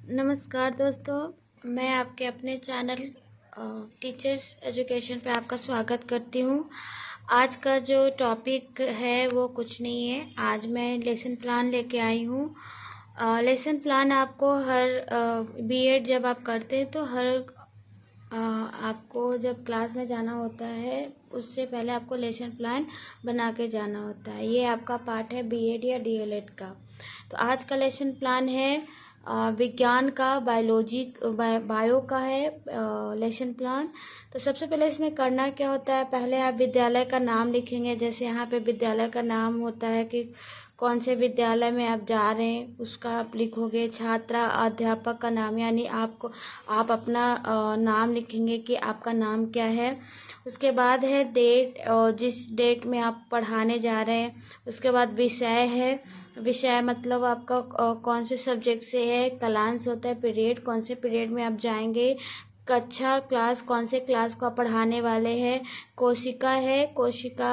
नमस्कार दोस्तों, मैं आपके अपने चैनल टीचर्स एजुकेशन पे आपका स्वागत करती हूँ। आज का जो टॉपिक है वो कुछ नहीं है। आज मैं लेसन प्लान लेके आई हूँ। लेसन प्लान आपको हर बीएड जब आप करते हैं तो आपको जब क्लास में जाना होता है उससे पहले आपको लेसन प्लान बना के जाना होता है। ये आपका पार्ट है बीएड या डीएलएड का। तो आज का लेसन प्लान है विज्ञान का, बायो का है लेसन प्लान। तो सबसे पहले इसमें करना क्या होता है, पहले आप विद्यालय का नाम लिखेंगे। जैसे यहाँ पे विद्यालय का नाम होता है कि कौन से विद्यालय में आप जा रहे हैं उसका आप लिखोगे। छात्रा अध्यापक का नाम, यानी आप अपना नाम लिखेंगे कि आपका नाम क्या है। उसके बाद है डेट, जिस डेट में आप पढ़ाने जा रहे हैं। उसके बाद विषय है, विषय मतलब आपका कौन से सब्जेक्ट से है। क्लास होता है पीरियड, कौन से पीरियड में आप जाएंगे। कक्षा क्लास, कौन से क्लास को आप पढ़ाने वाले हैं। कोशिका है, कोशिका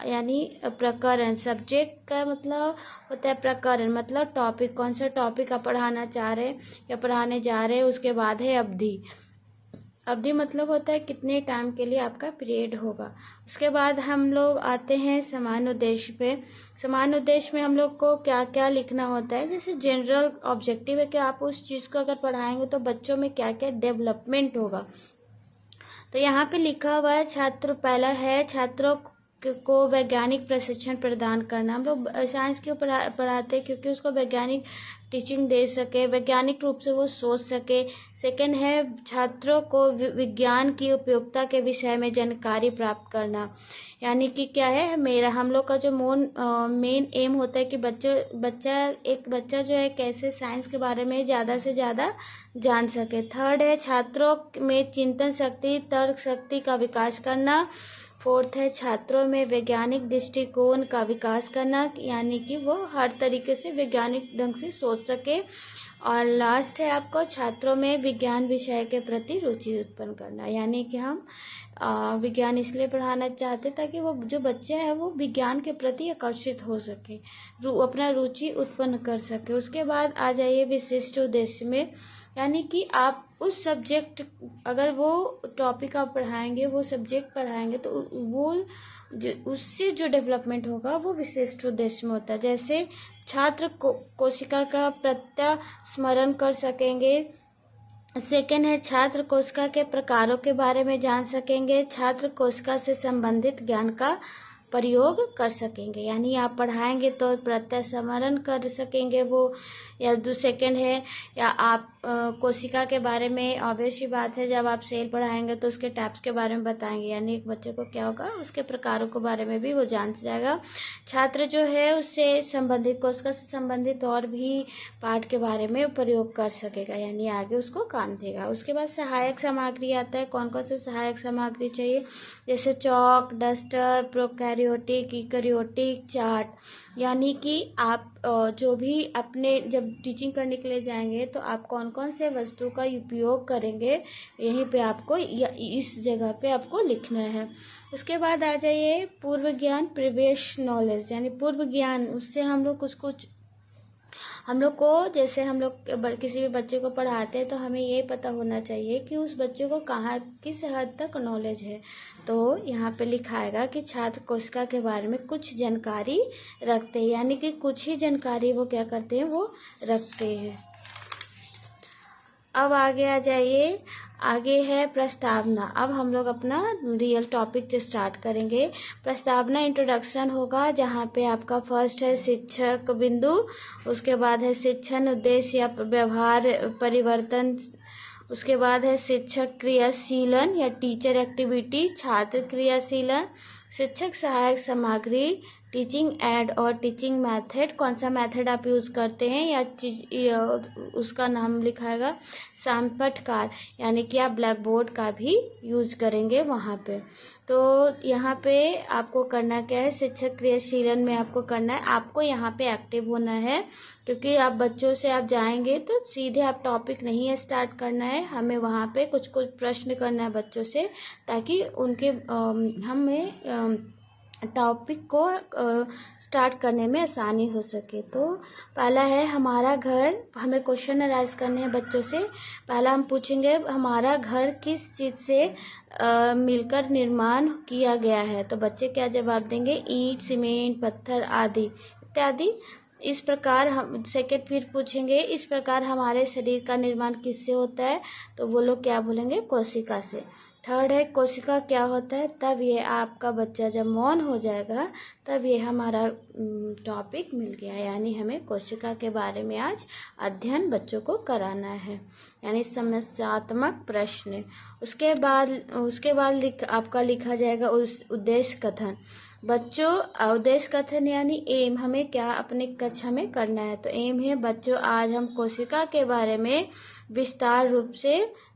यानी प्रकरण, सब्जेक्ट का मतलब होता है प्रकरण, मतलब टॉपिक, कौन सा टॉपिक आप पढ़ाना चाह रहे हैं या पढ़ाने जा रहे हैं। उसके बाद है अवधि, अवधि मतलब होता है कितने टाइम के लिए आपका पीरियड होगा। उसके बाद हम लोग आते हैं समान उद्देश्य पे। समान उद्देश्य में हम लोग को क्या क्या लिखना होता है। जैसे जनरल ऑब्जेक्टिव है कि आप उस चीज़ को अगर पढ़ाएंगे तो बच्चों में क्या क्या डेवलपमेंट होगा। तो यहाँ पे लिखा हुआ है छात्र, पहला है छात्रों को वैज्ञानिक प्रशिक्षण प्रदान करना। हम लोग साइंस क्यों पढ़ाते हैं, क्योंकि उसको वैज्ञानिक टीचिंग दे सके, वैज्ञानिक रूप से वो सोच सके। सेकंड है छात्रों को विज्ञान की उपयोगिता के विषय में जानकारी प्राप्त करना। यानी कि क्या है, हम लोग का जो मेन एम होता है कि एक बच्चा जो है कैसे साइंस के बारे में ज़्यादा से ज़्यादा जान सके। थर्ड है छात्रों में चिंतन शक्ति, तर्क शक्ति का विकास करना। फोर्थ है छात्रों में वैज्ञानिक दृष्टिकोण का विकास करना, यानी कि वो हर तरीके से वैज्ञानिक ढंग से सोच सके। और लास्ट है आपको छात्रों में विज्ञान विषय के प्रति रुचि उत्पन्न करना, यानी कि हम विज्ञान इसलिए पढ़ाना चाहते ताकि वो जो बच्चा है वो विज्ञान के प्रति आकर्षित हो सके, अपना रुचि उत्पन्न कर सके। उसके बाद आ जाइए विशिष्ट उद्देश्य में, यानी कि आप उस सब्जेक्ट, अगर वो टॉपिक आप पढ़ाएंगे, वो सब्जेक्ट पढ़ाएंगे तो वो उससे जो डेवलपमेंट होगा वो विशिष्ट उद्देश्य में होता है। जैसे छात्र कोशिका का प्रत्यास्मरण कर सकेंगे। सेकेंड है छात्र कोशिका के प्रकारों के बारे में जान सकेंगे। छात्र कोशिका से संबंधित ज्ञान का प्रयोग कर सकेंगे, यानी आप पढ़ाएंगे तो प्रत्यास्मरण कर सकेंगे वो। या सेकेंड है, या आप कोशिका के बारे में, ऑब्वियस ही बात है जब आप सेल पढ़ाएंगे तो उसके टाइप्स के बारे में बताएंगे, यानी एक बच्चे को क्या होगा उसके प्रकारों के बारे में भी वो जान जाएगा। छात्र जो है उससे संबंधित, कोशिका से संबंधित और भी पाठ के बारे में प्रयोग कर सकेगा, यानी आगे उसको काम देगा। उसके बाद सहायक सामग्री आता है, कौन कौन से सहायक सामग्री चाहिए। जैसे चौक, डस्टर, प्रोकैरियोटिक, यूकैरियोटिक, चार्ट। यानी कि आप जो भी अपने जब टीचिंग करने के लिए जाएंगे तो आप कौन कौन से वस्तु का उपयोग करेंगे, यहीं पे आपको इस जगह पे आपको लिखना है। उसके बाद आ जाइए पूर्व ज्ञान, प्रीवियस नॉलेज, यानी पूर्व ज्ञान। उससे हम लोग कुछ हम लोग को, जैसे हम लोग किसी भी बच्चे को पढ़ाते हैं तो हमें ये पता होना चाहिए कि उस बच्चे को कहाँ किस हद तक नॉलेज है। तो यहाँ पे लिखाएगा कि छात्र कोशिका के बारे में कुछ जानकारी रखते हैं, यानी कि कुछ ही जानकारी वो क्या करते हैं, वो रखते हैं। अब आगे आ जाइए, आगे है प्रस्तावना। अब हम लोग अपना रियल टॉपिक स्टार्ट करेंगे। प्रस्तावना इंट्रोडक्शन होगा, जहाँ पे आपका फर्स्ट है शिक्षक बिंदु। उसके बाद है शिक्षण उद्देश्य या व्यवहार परिवर्तन। उसके बाद है शिक्षक क्रियाशीलन या टीचर एक्टिविटी, छात्र क्रियाशीलन। शिक्षक सहायक सामग्री, टीचिंग एड और टीचिंग मेथड, कौन सा मेथड आप यूज़ करते हैं या उसका नाम लिखाएगा। सांपटकार, यानी कि आप ब्लैक बोर्ड का भी यूज करेंगे वहाँ पे। तो यहाँ पे आपको करना क्या है, शिक्षक क्रियाशीलन में आपको करना है, आपको यहाँ पे एक्टिव होना है, क्योंकि आप बच्चों से आप जाएंगे तो सीधे आप टॉपिक नहीं स्टार्ट करना है, हमें वहाँ पे कुछ प्रश्न करना है बच्चों से, ताकि उनके हमें टॉपिक को स्टार्ट करने में आसानी हो सके। तो पहला है हमारा घर, हमें क्वेश्चन अराइज करने हैं बच्चों से। पहला हम पूछेंगे हमारा घर किस चीज़ से मिलकर निर्माण किया गया है। तो बच्चे क्या जवाब देंगे, ईंट, सीमेंट, पत्थर आदि इत्यादि। इस प्रकार हम सेकंड फिर पूछेंगे इस प्रकार हमारे शरीर का निर्माण किससे होता है। तो वो लोग क्या बोलेंगे, कोशिका से। थर्ड है कोशिका क्या होता है। तब ये आपका बच्चा जब मौन हो जाएगा तब ये हमारा टॉपिक मिल गया, यानी हमें कोशिका के बारे में आज अध्ययन बच्चों को कराना है, यानी समस्यात्मक प्रश्न। उसके बाद आपका लिखा जाएगा उस उद्देश्य कथन। बच्चों उद्देश्य कथन यानी एम, हमें क्या अपने कक्षा में करना है। तो एम है बच्चों आज हम कोशिका के बारे में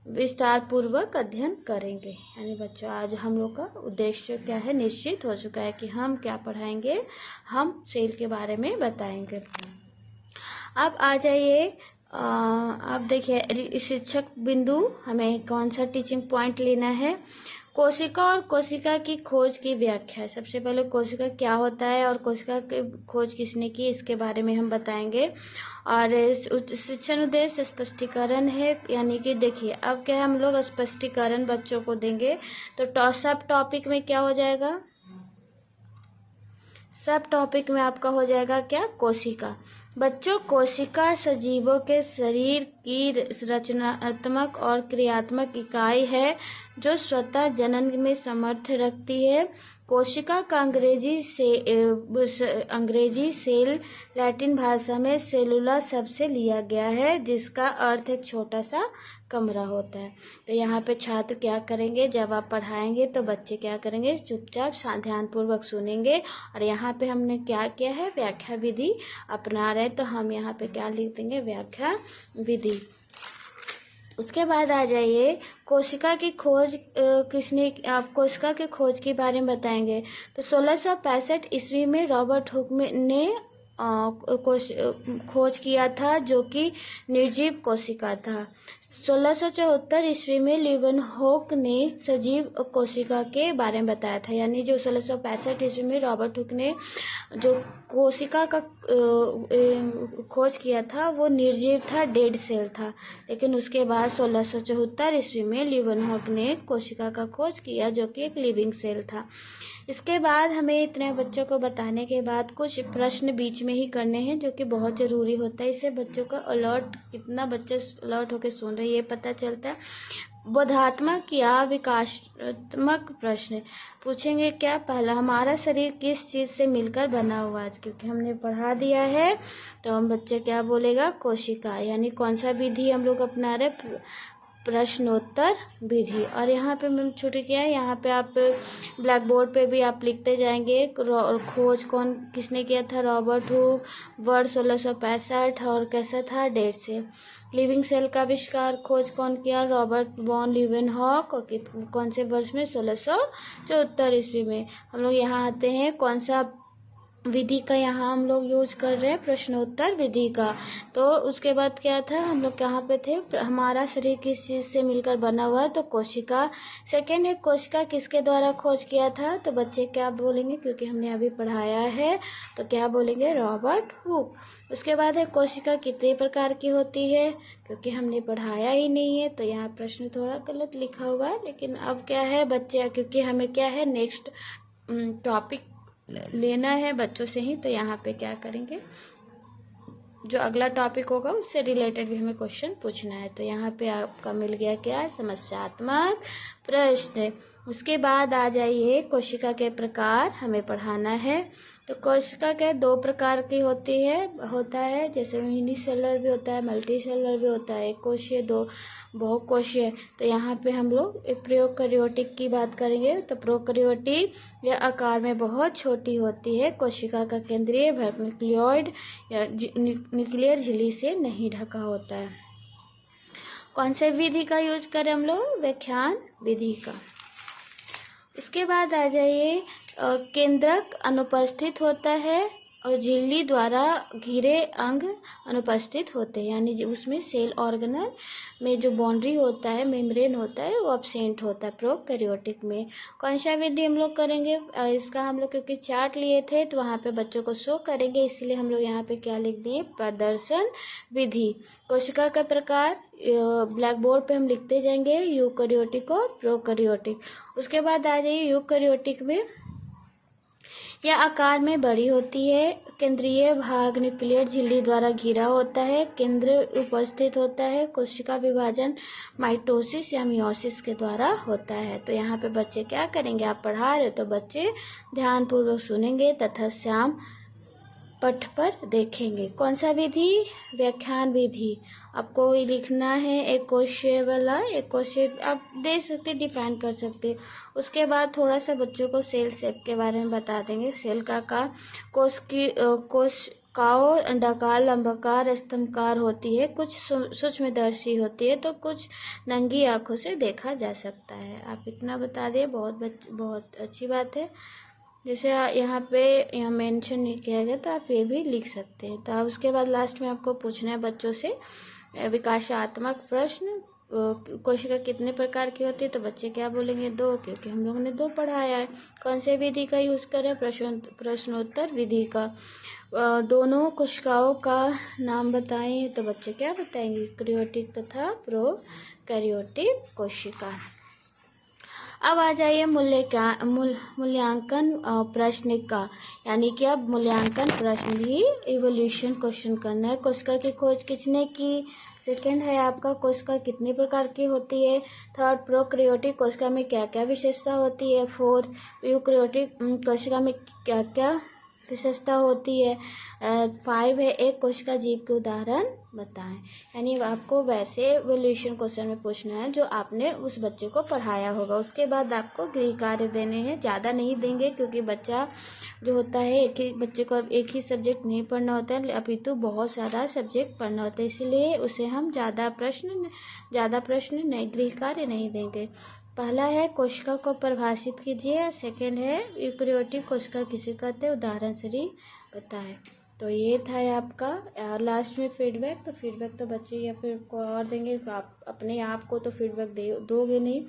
विस्तार पूर्वक अध्ययन करेंगे। यानी बच्चों आज हम लोग का उद्देश्य क्या है, निश्चित हो चुका है कि हम क्या पढ़ाएंगे, हम सेल के बारे में बताएंगे। अब आ जाइए, अब देखिए शिक्षक बिंदु, हमें कौन सा टीचिंग पॉइंट लेना है। कोशिका और कोशिका की खोज की व्याख्या। सबसे पहले कोशिका क्या होता है और कोशिका की खोज किसने की, इसके बारे में हम बताएंगे। और शिक्षण उद्देश्य स्पष्टीकरण है, यानी कि देखिए अब क्या है, हम लोग स्पष्टीकरण बच्चों को देंगे। तो सब टॉपिक में क्या हो जाएगा, सब टॉपिक में आपका हो जाएगा क्या, कोशिका। बच्चों कोशिका सजीवों के शरीर की रचनात्मक और क्रियात्मक इकाई है जो स्वतः जनन में समर्थ रखती है। कोशिका का अंग्रेजी सेल लैटिन भाषा में सेलुला शब्द से लिया गया है, जिसका अर्थ एक छोटा सा कमरा होता है। तो यहाँ पे छात्र क्या करेंगे, जब आप पढ़ाएंगे तो बच्चे क्या करेंगे, चुपचाप ध्यानपूर्वक सुनेंगे। और यहाँ पे हमने क्या किया है, व्याख्या विधि अपना रहे, तो हम यहाँ पे क्या लिख देंगे, व्याख्या विधि। उसके बाद आ जाइए कोशिका की खोज कोशिका के खोज के बारे में बताएंगे। तो 1665 ईस्वी में रॉबर्ट हुक ने खोज किया था, जो कि निर्जीव कोशिका था। 1674 ईस्वी में लीवनहोक ने सजीव कोशिका के बारे में बताया था, यानी जो 1665 ईस्वी में रॉबर्ट हुक ने जो कोशिका का खोज किया था वो निर्जीव था, डेड सेल था। लेकिन उसके बाद 1674 ईस्वी में लीवनहोक ने कोशिका का खोज किया जो कि एक लिविंग सेल था। इसके बाद हमें इतने बच्चों को बताने के बाद कुछ प्रश्न बीच में ही करने हैं, जो कि बहुत ज़रूरी होता है। इससे बच्चों का अलर्ट, कितना बच्चे अलर्ट होकर सुन रहे हैं ये पता चलता है। बोधात्मक या विकासात्मक प्रश्न पूछेंगे। क्या पहला, हमारा शरीर किस चीज़ से मिलकर बना हुआ है। क्योंकि हमने पढ़ा दिया है तो हम बच्चे क्या बोलेगा, कोशिका, यानी कौन सा विधि हम लोग अपना रहे, प्रश्नोत्तर विधि। और यहाँ पे मैंने छुट्टी किया है, यहाँ पे आप ब्लैक बोर्ड पे भी आप लिखते जाएंगे खोज किसने किया था, रॉबर्ट हुक, वर्ष 1665, और कैसा था, डेढ़ से। लिविंग सेल का आविष्कार खोज कौन किया, रॉबर्ट वॉन लीवनहॉक, और कौन से वर्ष में, 1674 ईस्वी में। हम लोग यहाँ आते हैं कौन सा विधि का, यहाँ हम लोग यूज कर रहे हैं प्रश्नोत्तर विधि का। तो उसके बाद क्या था, हम लोग कहाँ पे थे, हमारा शरीर किस चीज़ से मिलकर बना हुआ है, तो कोशिका। सेकंड है कोशिका किसके द्वारा खोज किया था। तो बच्चे क्या बोलेंगे, क्योंकि हमने अभी पढ़ाया है तो क्या बोलेंगे, रॉबर्ट हुक। उसके बाद है कोशिका कितने प्रकार की होती है, क्योंकि हमने पढ़ाया ही नहीं है तो यहाँ प्रश्न थोड़ा गलत लिखा हुआ है। लेकिन अब क्या है बच्चे, क्योंकि हमें क्या है नेक्स्ट टॉपिक लेना है बच्चों से ही, तो यहाँ पे क्या करेंगे, जो अगला टॉपिक होगा उससे रिलेटेड भी हमें क्वेश्चन पूछना है। तो यहाँ पे आपका मिल गया क्या, समस्यात्मक प्रश्न। उसके बाद आ जाइए कोशिका के प्रकार हमें पढ़ाना है। तो कोशिका के 2 प्रकार की होता है, जैसे यूनिसेलुलर भी होता है, मल्टी सेलुलर भी होता है, एक कोशीय, 2 बहुकोशीय। तो यहाँ पे हम लोग प्रोकैरियोटिक की बात करेंगे। तो प्रोकैरियोटिक यह आकार में बहुत छोटी होती है, कोशिका का केंद्रीय भाग न्यूक्लियोइड या न्यूक्लियर झिल्ली से नहीं ढका होता है। कौन से विधि का यूज करें हम लोग, व्याख्यान विधि का। उसके बाद आ जाइए केंद्रक अनुपस्थित होता है और झिल्ली द्वारा घिरे अंग अनुपस्थित होते हैं, यानी उसमें सेल ऑर्गेनल में जो बाउंड्री होता है, मेम्ब्रेन होता है, वो अब्सेंट होता है प्रोकैरियोटिक में। कौन सा विधि हम लोग करेंगे इसका, हम लोग क्योंकि चार्ट लिए थे तो वहाँ पे बच्चों को शो करेंगे, इसलिए हम लोग यहाँ पे क्या लिख दिए, प्रदर्शन विधि। कोशिका का प्रकार ब्लैक बोर्ड पे हम लिखते जाएंगे, यूकैरियोटिक और प्रोकैरियोटिक। उसके बाद आ जाइए यूकैरियोटिक में, यह आकार में बड़ी होती है, केंद्रीय भाग न्यूक्लियर झिल्ली द्वारा घिरा होता है, केंद्र उपस्थित होता है, कोशिका विभाजन माइटोसिस या मियोसिस के द्वारा होता है। तो यहाँ पे बच्चे क्या करेंगे, आप पढ़ा रहे तो बच्चे ध्यानपूर्वक सुनेंगे तथा श्याम पट पर देखेंगे। कौन सा विधि, व्याख्यान विधि। आपको लिखना है एक क्वेश्चन वाला, एक क्वेश्चन आप दे सकते, डिफाइन कर सकते। उसके बाद थोड़ा सा बच्चों को सेल शेप के बारे में बता देंगे। सेल का कोशिकाओं अंडाकार, लंबाकार, स्तंभकार होती है, कुछ सूक्ष्मदर्शी होती है तो कुछ नंगी आंखों से देखा जा सकता है। आप इतना बता दिए, बहुत अच्छी बात है। जैसे यहाँ पे मेंशन नहीं किया गया तो आप ये भी लिख सकते हैं। तो आप उसके बाद लास्ट में आपको पूछना है बच्चों से विकासात्मक प्रश्न, कोशिका कितने प्रकार की होती है, तो बच्चे क्या बोलेंगे, 2, क्योंकि हम लोगों ने 2 पढ़ाया है। कौन से विधि का यूज़ करें, प्रश्नोत्तर विधि का। दोनों कोशिकाओं का नाम बताएं, तो बच्चे क्या बताएंगे, यूकैरियोटिक तथा प्रोकैरियोटिक कोशिका। अब आ जाइए मूल्यांकन प्रश्न का, यानी कि अब मूल्यांकन प्रश्न भी इवोल्यूशन क्वेश्चन करना है। कोशिका की खोज किसने की, सेकंड है आपका कोशिका कितने प्रकार की होती है, थर्ड प्रोकैरियोटिक कोशिका में क्या क्या विशेषता होती है, फोर्थ यूकैरियोटिक कोशिका में क्या क्या विशेषता होती है, 5 है एक कोशिका जीव के उदाहरण बताएं। यानी आपको वैसे इवोल्यूशन क्वेश्चन में पूछना है जो आपने उस बच्चे को पढ़ाया होगा। उसके बाद आपको गृह कार्य देने हैं, ज़्यादा नहीं देंगे क्योंकि बच्चा जो होता है एक ही बच्चे को एक ही सब्जेक्ट नहीं पढ़ना होता है, अपितु बहुत सारा सब्जेक्ट पढ़ना होता है, इसलिए उसे हम ज़्यादा प्रश्न नहीं, गृह कार्य नहीं देंगे। पहला है कोशिका को परिभाषित कीजिए, सेकंड है यूकैरियोटिक कोशिका किसे कहते हैं, उदाहरण से बताएं। तो ये था आपका लास्ट में फीडबैक। तो फीडबैक तो बच्चे या फिर को और देंगे, तो आप अपने आप को तो फीडबैक दोगे नहीं।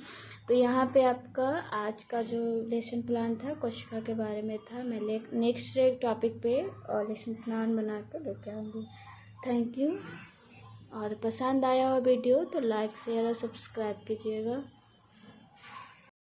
तो यहाँ पे आपका आज का जो लेसन प्लान था कोशिका के बारे में था। मैं नेक्स्ट टॉपिक पे लेसन प्लान बना कर लेके आऊँगी। Thank you. और पसंद आया हो वीडियो तो लाइक शेयर और सब्सक्राइब कीजिएगा।